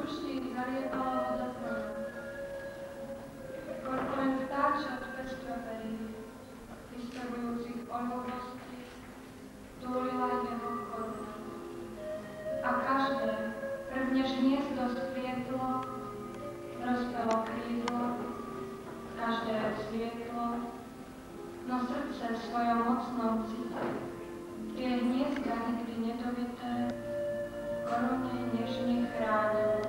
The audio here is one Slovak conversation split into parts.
duši zalievalo vodoprúdom. Koľko len vtáčat pestroperí, vystavujúcich oľovosti, túlila jeho koruna. A každé, prvnež hniezdo splietlo, rozpelo krídlo, každé svietlo, no srdce svojou mocnou cite, tie hniezda nikdy nedovité, korune nežne chránilo.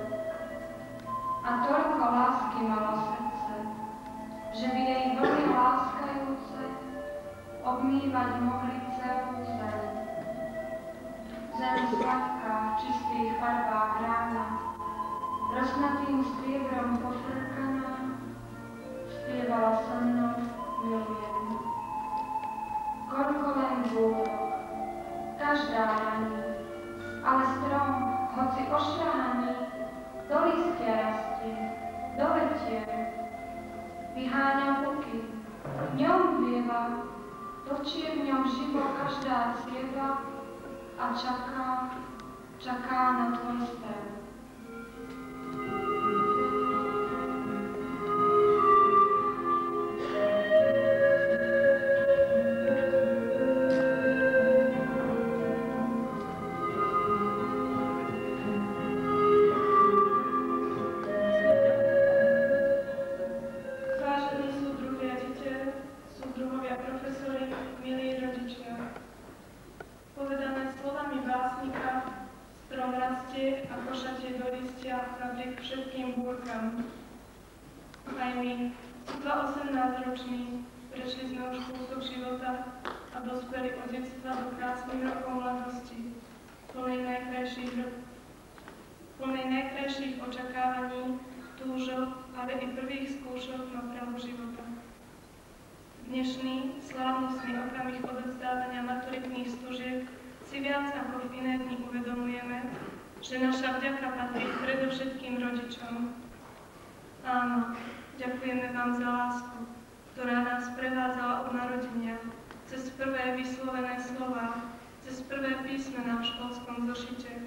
A toľko lásky malo srdce, že by jej vlny láskajúce obmývať mohli celú zem. Zem sladká v čistých farbách rána, rosnatým striebrom pofrkaná, spievala so mnou milujem. Koľko len búrok, každá raní, ale strom, hoci ošľahaný, do lístia rastie, doletie, vyháňa puky, v ňom vieva, točie v ňom živo každá cieva a čaká na tvoj spev. Všetkým búrkam. Aj my, 18-roční, prešli sme už kúsok života a dospeli od detstva do krásnych rokov mladosti, plnej najkrajších očakávaní, túžob, ale i prvých skúšok na pravdu života. Dnešný slávnostný okamih odovzdávania maturitných stužiek si viac ako v iné dni uvedomujeme, že naša vďaka patrí predovšetkým rodičom. Áno, ďakujeme vám za lásku, ktorá nás prevádzala od narodenia, cez prvé vyslovené slová, cez prvé písmená v školskom zošite,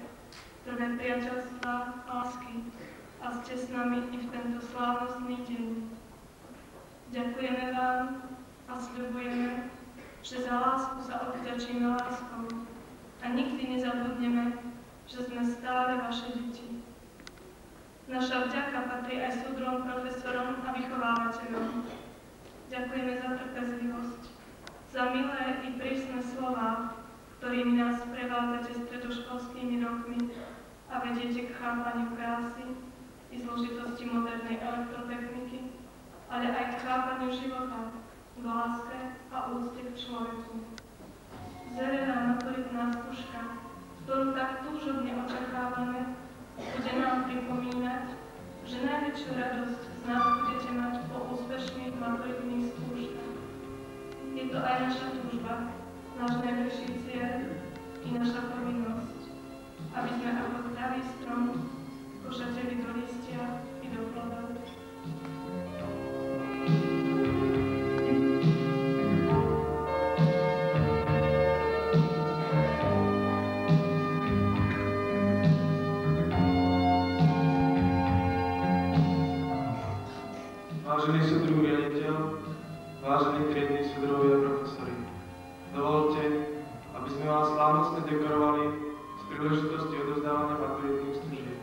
prvé priateľstvá, lásky a ste s nami i v tento slávnostný deň. Ďakujeme vám a sľubujeme, že za lásku sa odvďačíme láskou a nikdy nezabudneme, že sme stále vaše deti. Naša vďaka patrí aj súdrom, profesorom a vychovávateľom. Ďakujeme za trpezlivosť, za milé i prísne slová, ktorými nás prevádzate stredoškolskými rokmi a vediete k chápaniu krásy i zložitosti modernej elektrotechniky, ale aj k chápaniu života, k láske a úcte k človeku. Zelená maturitná skúška, ktorú tak túžobne očakávame, bude nám pripomínať, že najväčšiu radosť z nás budete mať po úspešných maturitných skúškach. Je to aj naša túžba, náš najvyšší cieľ i naša povinnosť, aby sme ako zdravý strom košateli do listia i do plodov. Vážený súdruh riaditeľ, vážení triedni súdruhovia a profesori, dovolte, aby sme vás slávnostne dekorovali z príležitosti odovzdávania maturitných stužiek.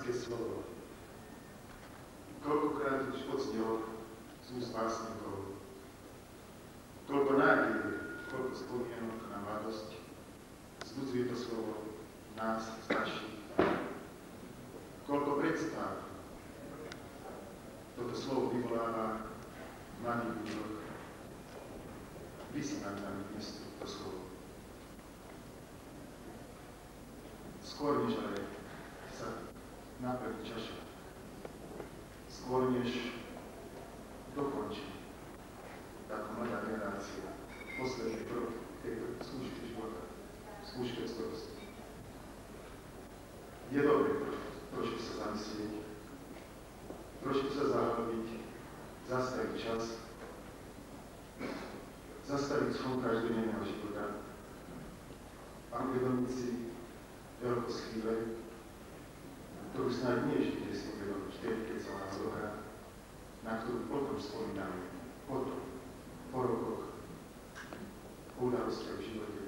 matské slovo. Koľkokrát už odznelo z úst básnikov. Koľko nádej, koľko spomienok na mladosť vzbudzuje to slovo nás starších. Koľko predstav toto slovo vyvoláva v mladých ľuďoch. Vysí nad nami dnes to slovo. Skôr než ale sa naplní čaša, skôr než dokončí táto mladá generácia posledný krok tejto skúšky života, skúške storosti. Je dobré trošku sa zamyslieť, trošku sa zahlbiť, zastaviť čas, zastaviť svoj každodenného života a uvedomiť si veľkosť chvíle, ktorú snáď nie vždy si uvedomiť vtedy, keď sa nás odohrá, na ktorú potom spomíname, potom, po rokoch, po udalostiach v živote,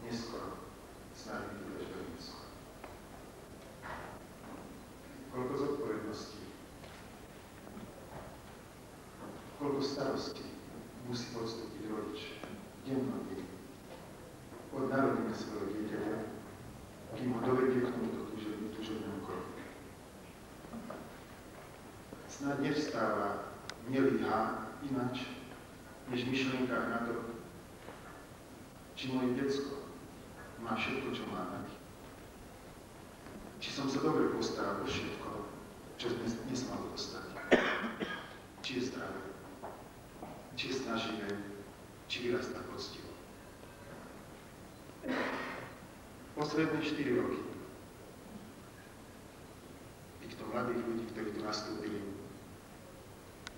neskoro, snáď vidieť až veľmi neskoro. Koľko zodpovedností, koľko starostí musí podstúpiť rodič, dennodenne, od narodenia svojho dieťaťa, kým ho dovedie k tomuto túžobnému kroku. Snáď nevstáva, nelíha ináč, než v myšlienkách na to, či moje decko má všetko, čo má mať. Či som sa dobre postaral o všetko, čo dnes malo dostať. Či je zdravé, či je snaživé, či vyrastá poctivo. Posledné 4 roky týchto mladých ľudí, ktorí tu nastúpili,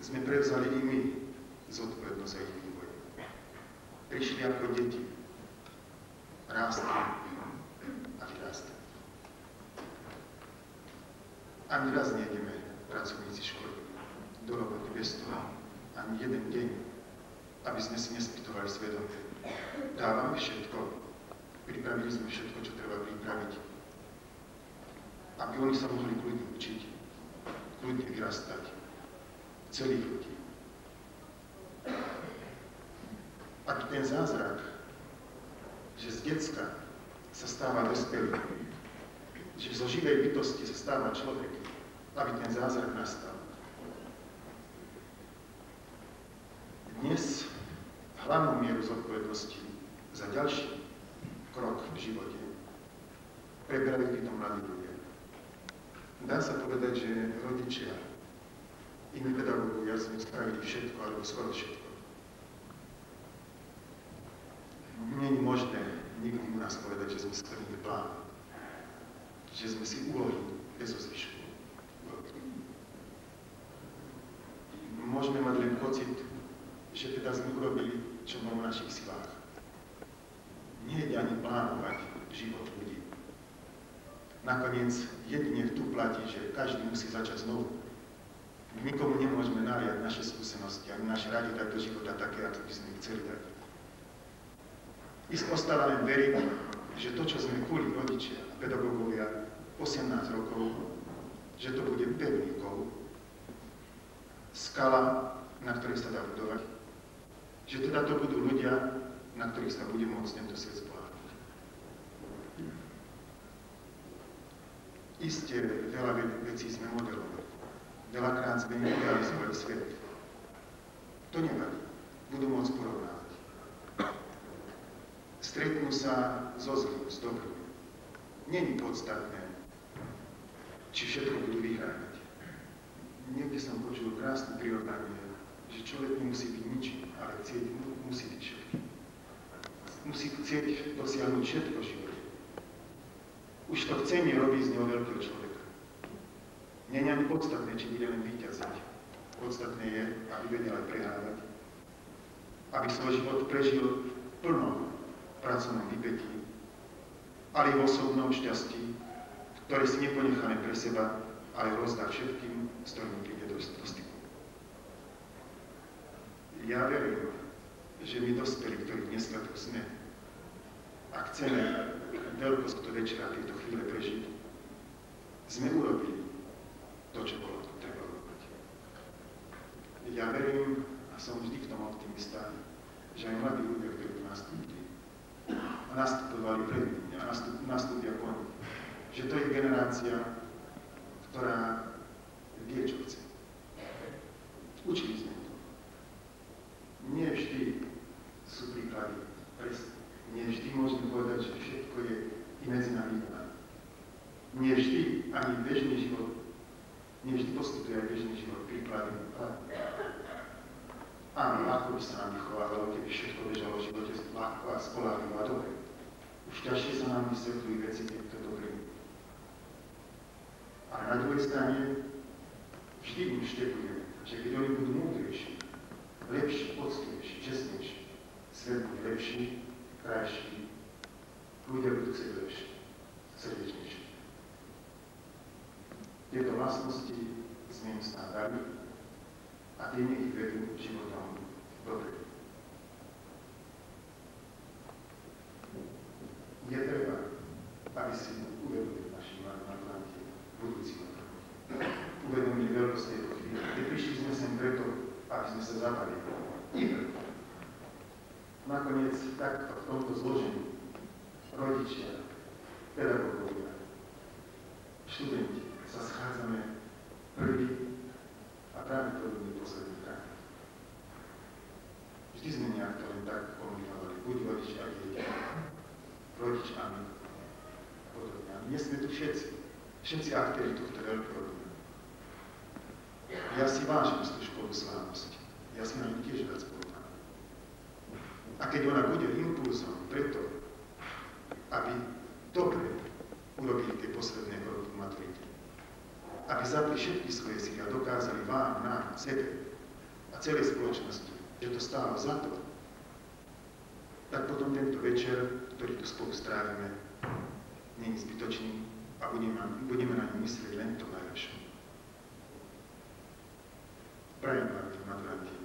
sme prevzali i my zodpovednosť za ich vývoj. Prišli ako deti, rástli a vyrástli. Ani raz nejdeme, pracovníci školy, do roboty bez toho, ani jeden deň, aby sme si nespýtovali svedomie. Dávame všetko, pripravili sme všetko, čo treba pripraviť, aby oni sa mohli kľudne učiť, kľudne vyrastať, celých ľudí. Aby ten zázrak, že z decka sa stáva dospelý, že zo živej bytosti sa stáva človek, aby ten zázrak nastal. Dnes hlavnú mieru zodpovednosti za ďalší krok v živote prebrali títo mladí ľudia. Dá sa povedať, že rodičia, iní pedagógovia sme spravili všetko, alebo skoro všetko. Nie je možné nikdy u nás povedať, že sme splnili plán, že sme si úlohy bez zvyšku urobili. Môžeme mať len pocit, že teda sme urobili, čo bolo v našich silách. Nie je ani plánovať život ľudí. Nakoniec jedine tu platí, že každý musí začať znovu. My nikomu nemôžeme naliať naše skúsenosti, ani naše rady dať do života také, ako by sme chceli dať. Ostávame veriť, že to, čo sme kvôli rodičia a pedagógovia 18 rokov, že to bude pevný kov, skala, na ktorej sa dá budovať, že teda to budú ľudia, na ktorých sa bude môcť tento svet spoľahnúť. Isté, veľa vecí sme modelovali. Veľakrát sme idealizovali svet. To nevadí. Budú môcť porovnávať. Stretnú sa so zlým, s dobrým. Není podstatné, či všetko budú vyhrávať. Niekde som počul krásne prirovnanie, že človek nemusí byť ničím, ale chcieť musí byť všetkým. Musí chcieť dosiahnuť všetko v živote. Už to chcenie robí z neho veľkého človeka. Nie je ani podstatné, či bude len víťaziť. Podstatné je, aby vedel aj prehrávať. Aby svoj život prežil v plnom pracovnom vypätí, ale i v osobnom šťastí, ktoré si neponecháme pre seba, ale rozdá všetkým, s ktorými príde do styku. Ja verím, že my dospelí, ktorí dneska tu sme, a chceme veľkosť do večera tejto chvíle prežiť, sme urobili to, čo bolo treba urobiť. Ja verím a som vždy v tom optimista, že aj mladí ľudia, ktorí tu nastúpili a nastupovali pred nimi a nastúpia po nich, že to je generácia, ktorá vie, čo chce. Učili sme to. Nie vždy sú príklady presné. Nie vždy môžeme povedať, že všetko je i medzi nami vykonané. Nie vždy ani bežný život, nie vždy postupuje aj bežný život príklady. Áno, ľahko by sa nám vychovávalo, keby všetko bežalo v živote ľahko a spoľahlivo a dobre. Už ťažšie sa nám vysvetľujú veci, keď to dobre. Ale na druhej strane vždy im štepujeme, že keď oni budú múdrejší, lepší, poctivejší, čestnejší, svet bude lepší, krajší, ľudia budú chcieť lepšie, srdečnejšie. Tieto vlastnosti sme im snáď dali a tie nech ich vedú životom dobre. Je treba, aby si uvedomili naši maturanti, budúci maturanti, uvedomili veľkosť tejto chvíle. Neprišli sme sem preto, aby sme sa zabavili. Iba. Nakoniec takto v tomto zložení rodičia, pedagógovia, študenti sa schádzame prvý a práve prvý posledný krát. Vždy sme nejak to len tak kombinovali, buď rodič a dieťa, rodič a my, podobne. A dnes sme tu všetci aktéri tohto veľkého dňa. Ja si vážim službu slávnosti, ja si na ňu tiež viac povedám. A keď ona bude impulzom preto, aby dobre urobili tie posledné roky maturity, aby zapli všetky svoje síly a dokázali vám, nám, sebe a celej spoločnosti, že to stálo za to, tak potom tento večer, ktorý tu spolu strávime, nie je zbytočný a budeme na ňu myslieť len to najlepšie. Prajem vám, maturanti,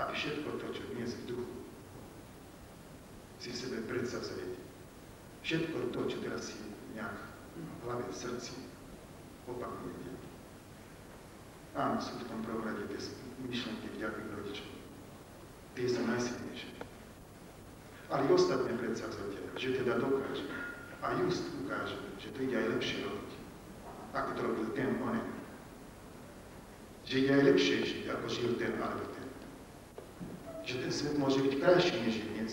aby všetko to, čo dnes v duchu si v sebe predsavzrieť, všetko to, čo teraz si nejak v hlave, v srdci opakujete. Áno, sú v tom prvom rade tie myšlenky vďaky rodičom. Tie sú najsilnejšie. Ale i ostatné predsavzatia, že teda dokáže a just ukáže, že to ide aj lepšie robiť, ako to robil ten onen. Že ide aj lepšie žiť, ako žil ten alebo ten. Že ten svet môže byť krajší, než je dnes.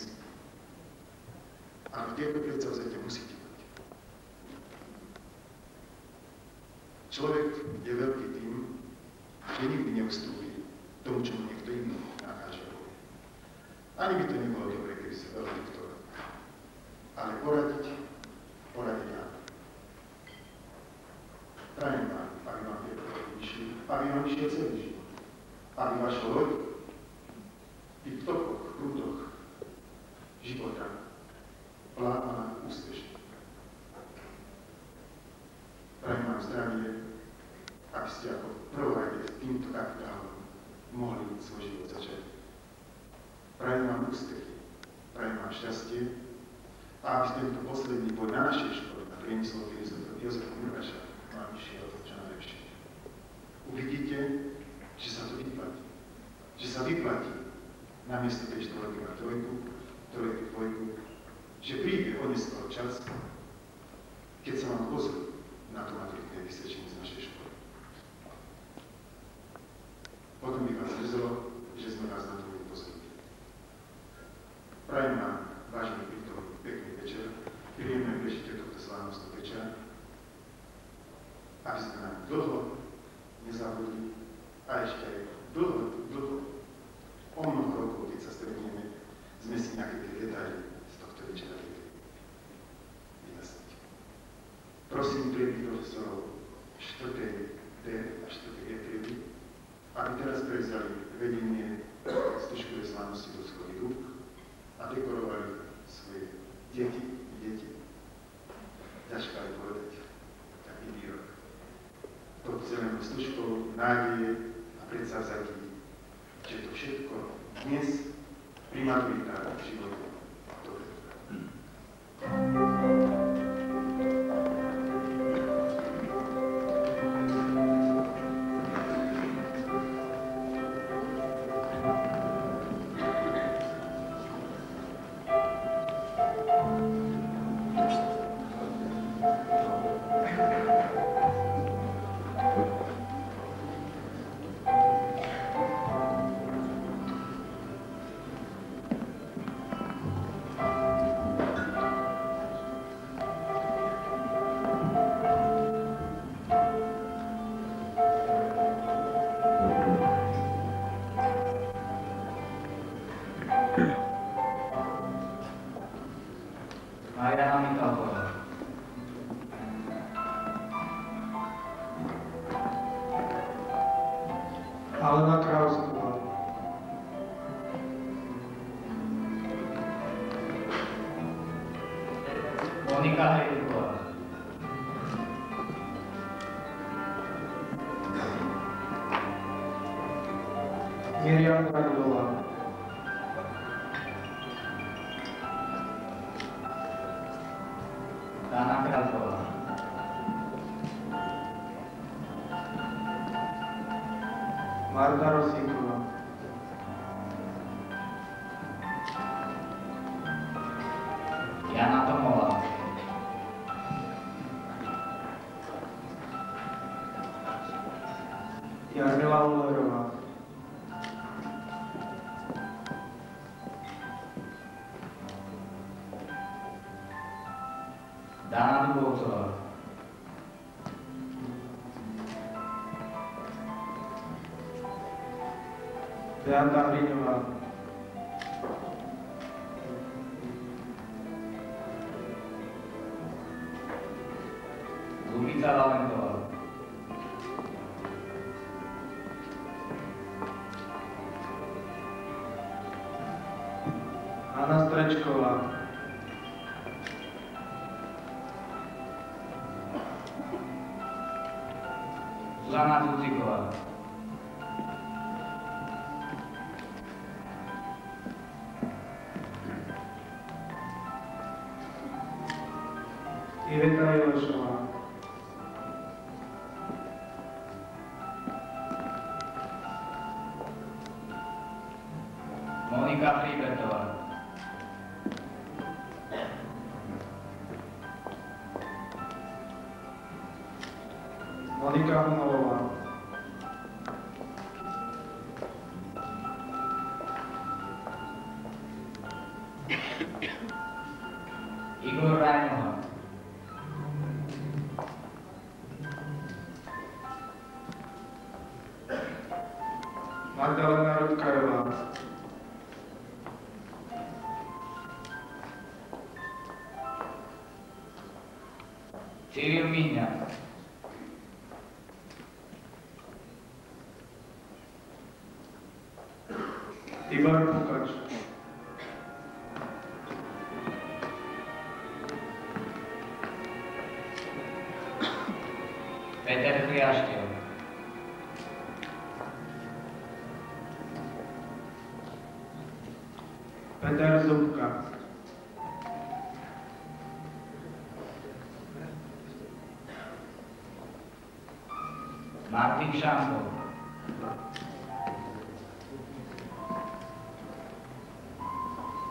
Áno, tieto predsavzatia musíte mať. Človek je veľký tým, že nikdy neustúpi tomu, čo mu niekto iný nakáže. Ani by to nebolo dobre, keby sa veľa niekto robil. Ale poradiť nám. Prajem vám, aby vám tieto roky vyšli, aby vám vyšiel celý život. Aby vaša loď v tých tokoch, prúdoch života plávala úspešne. Prajem vám zdravie, aby ste ako prvorade s týmto kapitálom mohli svoj život začať. Prajem vám úspechy, prajem vám šťastie a aby tento posledný boj na našej škole, na priemyslovom Jozefa Murgaša, vám išiel čo najlepšie. Uvidíte, že sa to vyplatí. Že sa vyplatí namiesto tej štvorky na trojku, trojky dvojku, že príde oneskôr čas, keď sa vám pozrú na to maturitné vysvedčenie z našej školy. Potom by vás zrzelo, že sme vás na to nepozorili. Prajem vám, vážení prítomní, pekný večer, príjemné prežitie tohto slávnostného večera, aby sme nám dlho nezabudli a ešte aj dlho, o mnoho rokov, keď sa stretneme, sme si nejaké tie detaily z tohto večera vyjasniť. Prosím triedy profesorov 4. D a 4. E triedy, aby teraz prevzali vedenie stužkovej slávnosti do svojich rúk a dekorovali svoje deti. Ťažko aj povedať taký výrok. To zelenou stužkou nádeje a predsavzatí, že to všetko dnes pri maturitách v živote dobre. Miriam Dragulová, Dana Kráľová, Marta Rosíková, Jana Tomová, Jarmila Ullerová, Dana Dubovcová, Beata Hriňová, Lubica Valentová, Anna Strečková, Zuzana Zuziková, Iveta Ilešová, Monika Fribetová, Monika Humalová, Igor Rajnoha, Magdalena Rudkajová, Cyril Míňa, Igor Pukač, Peter Chliaštev, Peter Zubka, Martin Šampol,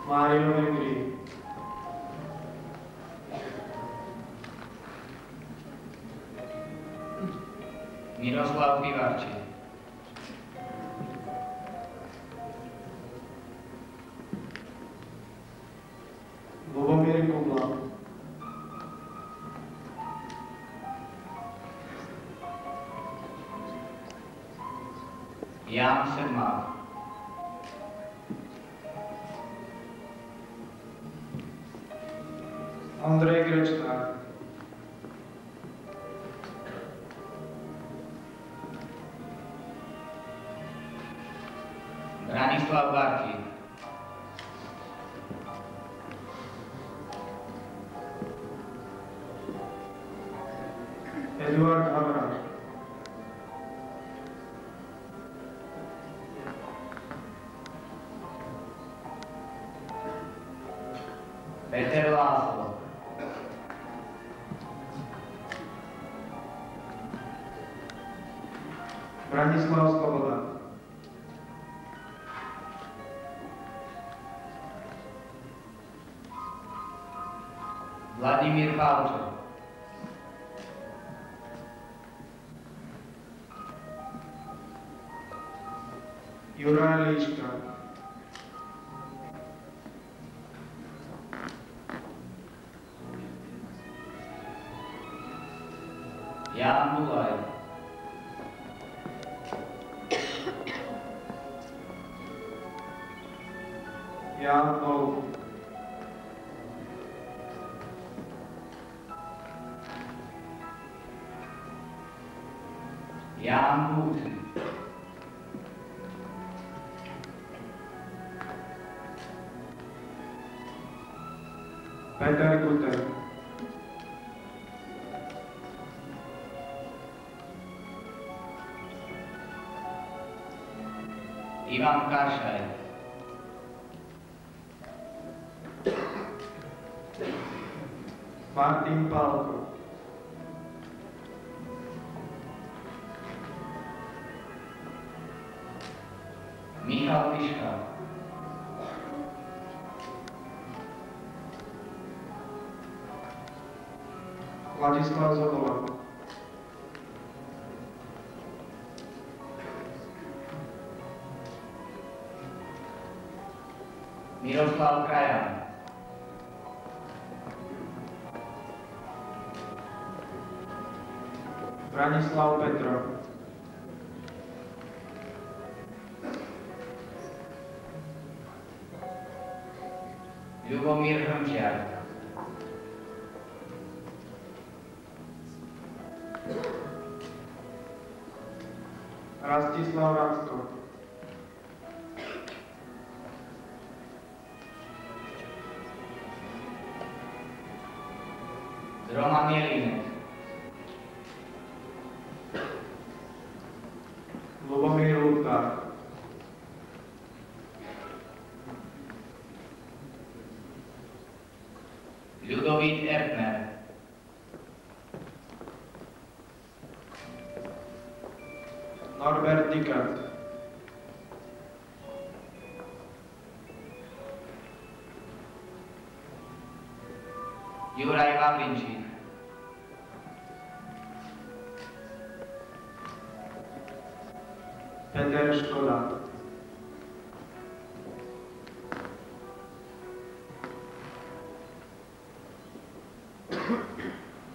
Mário Negri, Miroslav Pivarčík, Lubomír Kubla, Jan Sedmák, Andrej Grečnák, Branislav Bartík, Eduard Havráš, Peter Lázlo, Branislav Sloboda, Vladimír Pálček, Juraj Líčka, Jan Bulaj, Jan Olf, Jan Bůh, Peter Kuter, Ivan Kašaj, Martin Pálko, Michal Piška, Ladislav Zobola, Miroslav Krajan, Branislav Petrov, Ľubomír Hrnčiar, Rastislav Racko, Roman Jelinek, Lubomír Lupták, Ľudovít Ertner, Norbert Dickert, Juraj Vavrinčík, Peter Škoda,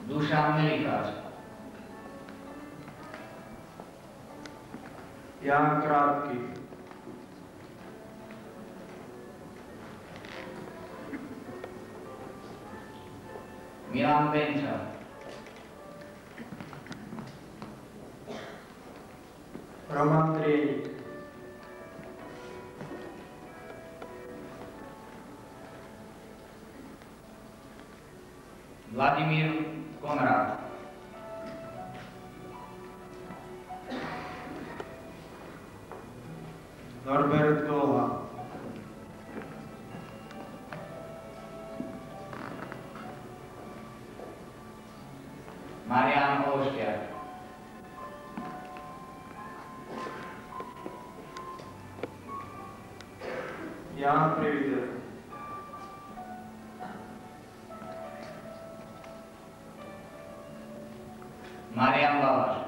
Dušan Melikáč, Jan Krátky, Milan Benča, Roman Trienik, Vladimír Konrád, Norbert Golha, Marián Olšťák, Jan Privider, Marian Balaš,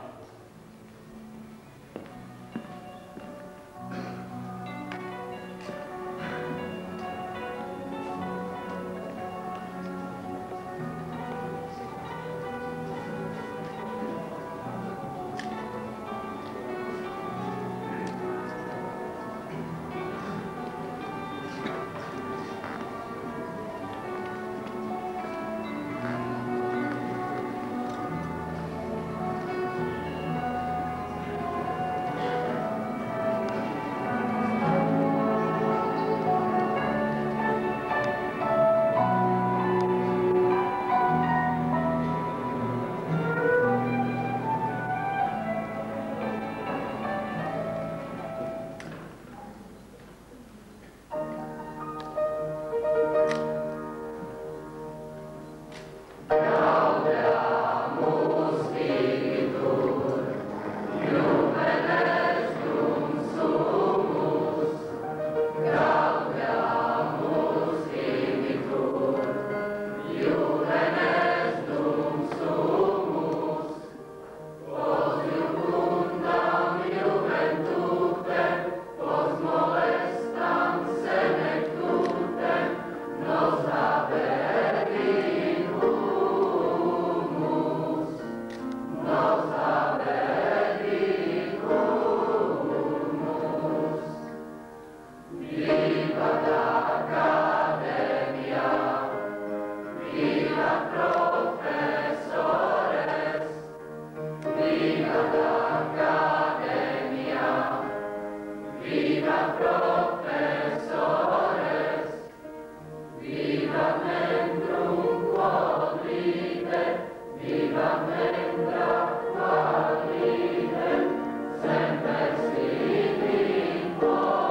Oh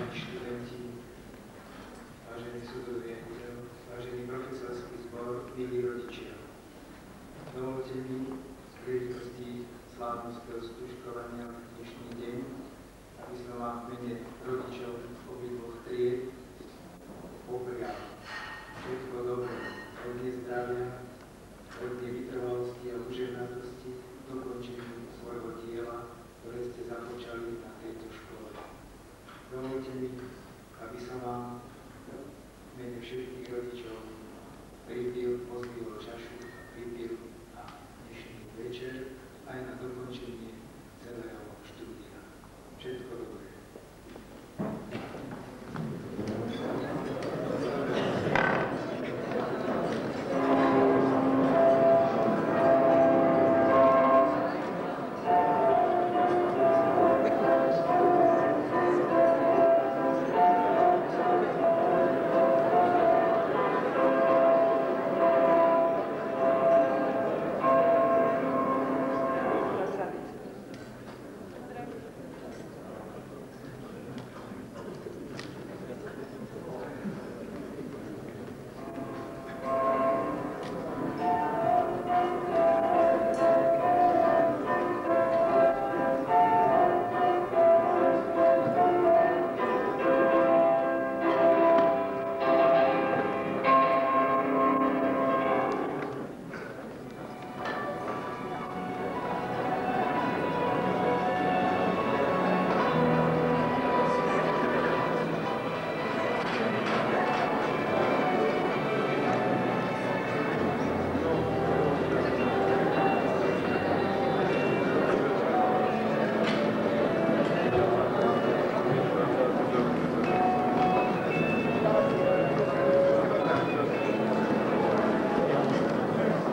vážení študenti, vážení sudovia, vážený profesorský zbor, milí rodičia. Dovolte mi z príležitosti slávnostného skúškovania v dnešný deň, aby som vám v mene rodičov obidvoch tried poprial všetko dobré, hodne zdravia, hodne vytrvalosti a užehnatosti v dokončení svojho diela, ktoré ste započali na tejto škole. Dovolte mi, aby som vám v mene všetkých rodičov pozdvihol čašu a pripil na dnešný večer aj na dokončenie celého štúdia. Všetko dobré.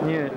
Nie.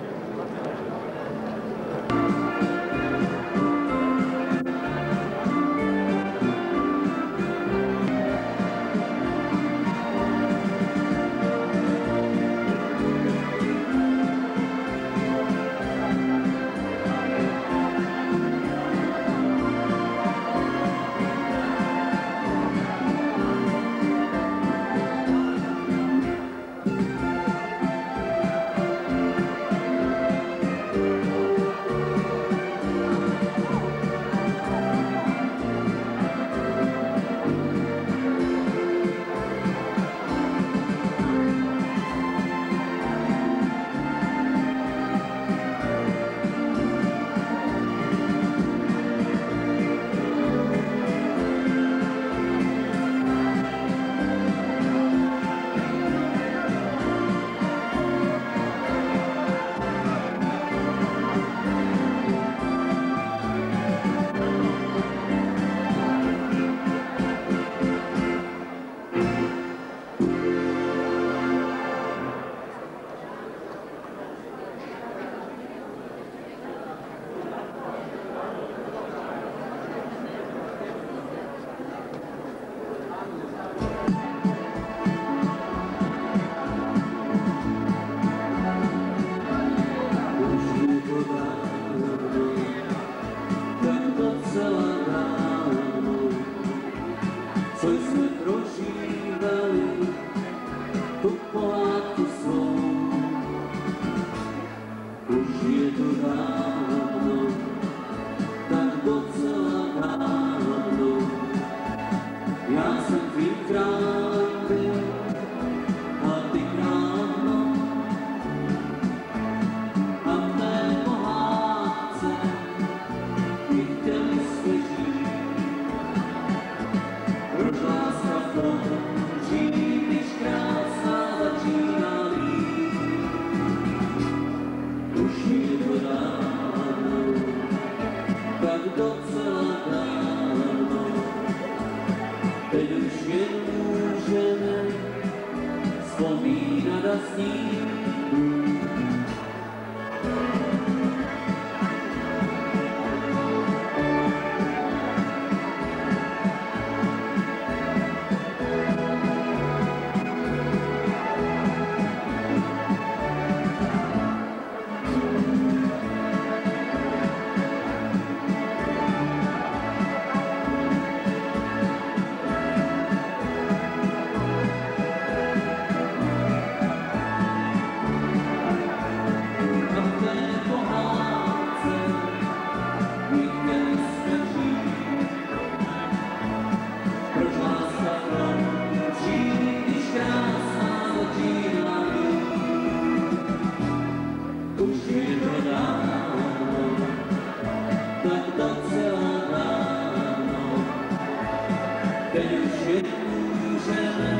teď už nemůžeme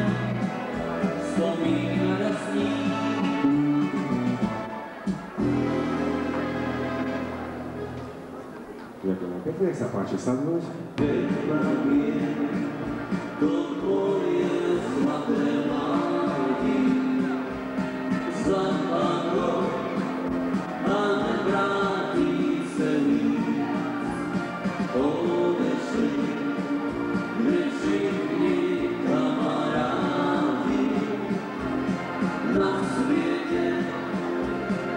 vzpomínat a snít. Ďakujem pekne, nech sa páči sadnúť. To moje zlaté mládí zapadlo a nevrátí se víc. Odešli my všichni kamarádi, na světě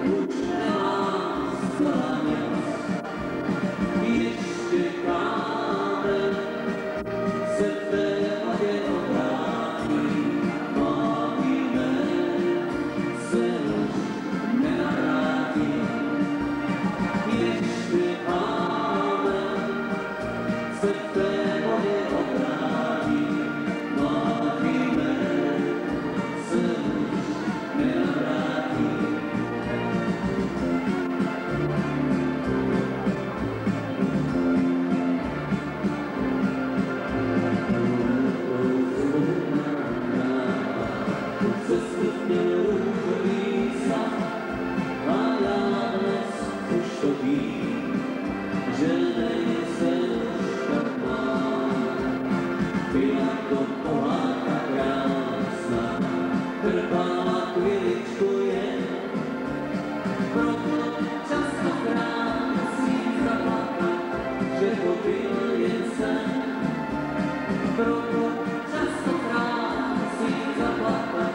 už nemá stanic. Ještě kámen se v té vodě obrátí, má jméno se už nenavrátí. Ještě kámen se v té vodě obrátí, má jméno se už nenavrátí. Proto častokrát musím zaplakat,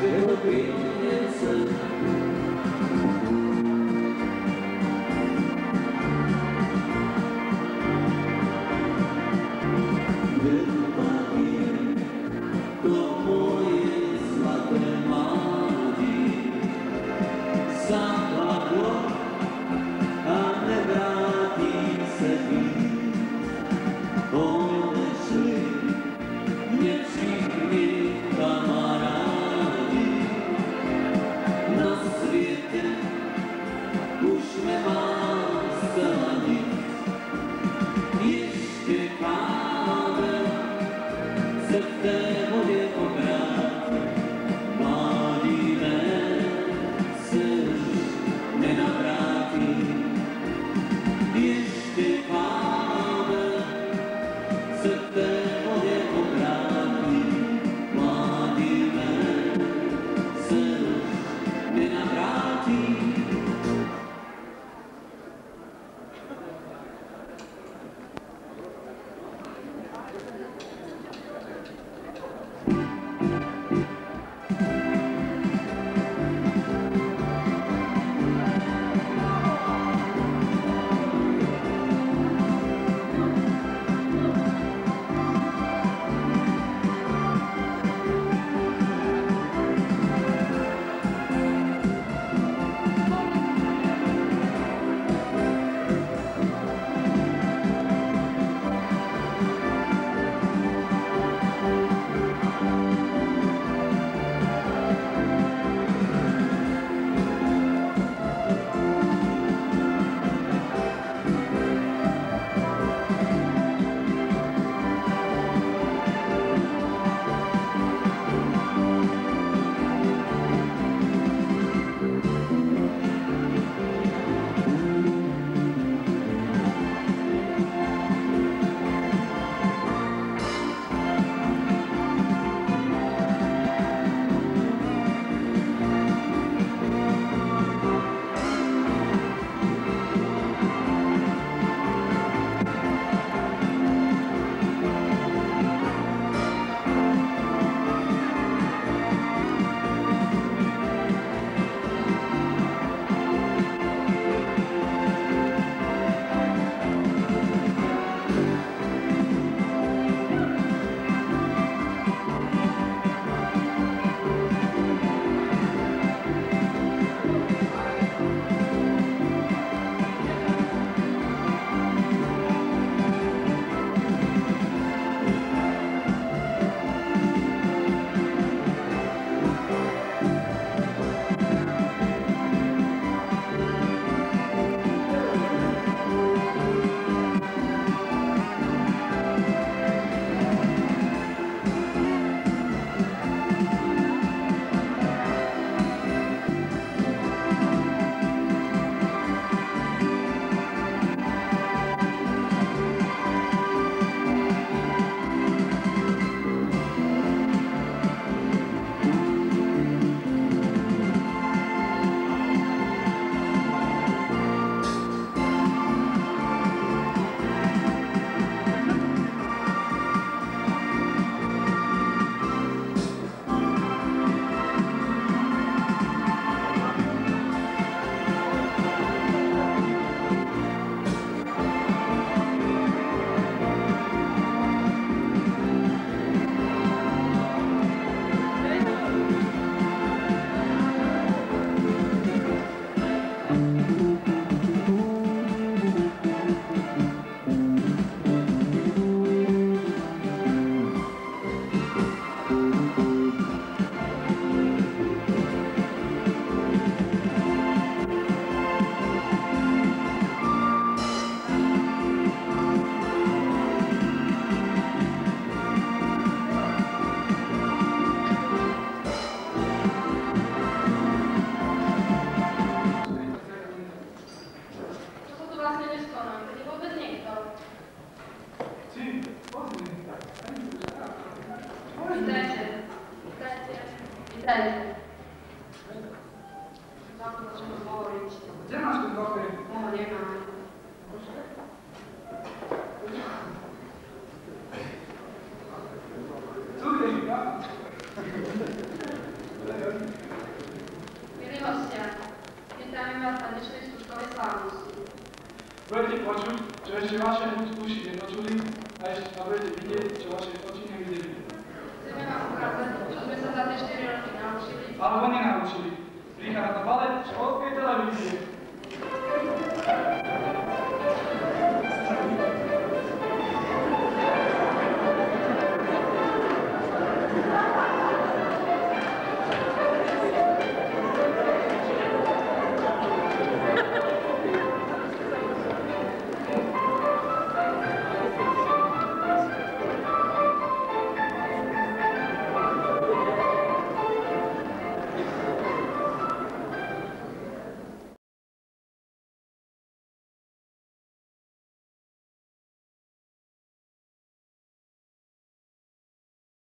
že ho pěkně jsem. Kde pak je to moje zlaté mládí, zapadlo a nevrátí se víc. Odešli mě všichni kamarádi, na světě už nemá zcela nic. Ještě kámen se v té vodě obrátí, mládí jméno se už nenavrátí. Ještě kámen se v té vodě obrátí, mládí jméno se už nenavrátí. Dajte. Zavto ćemo hovoriť. Kde máš ten papír? Nemám. Tu ideš, ja? Milí hostia, vítame vás na dnešnej skúškovej slávnosti. Budete počuť, čo ešte vaše uši nepočuli a budete vidieť, čo vaše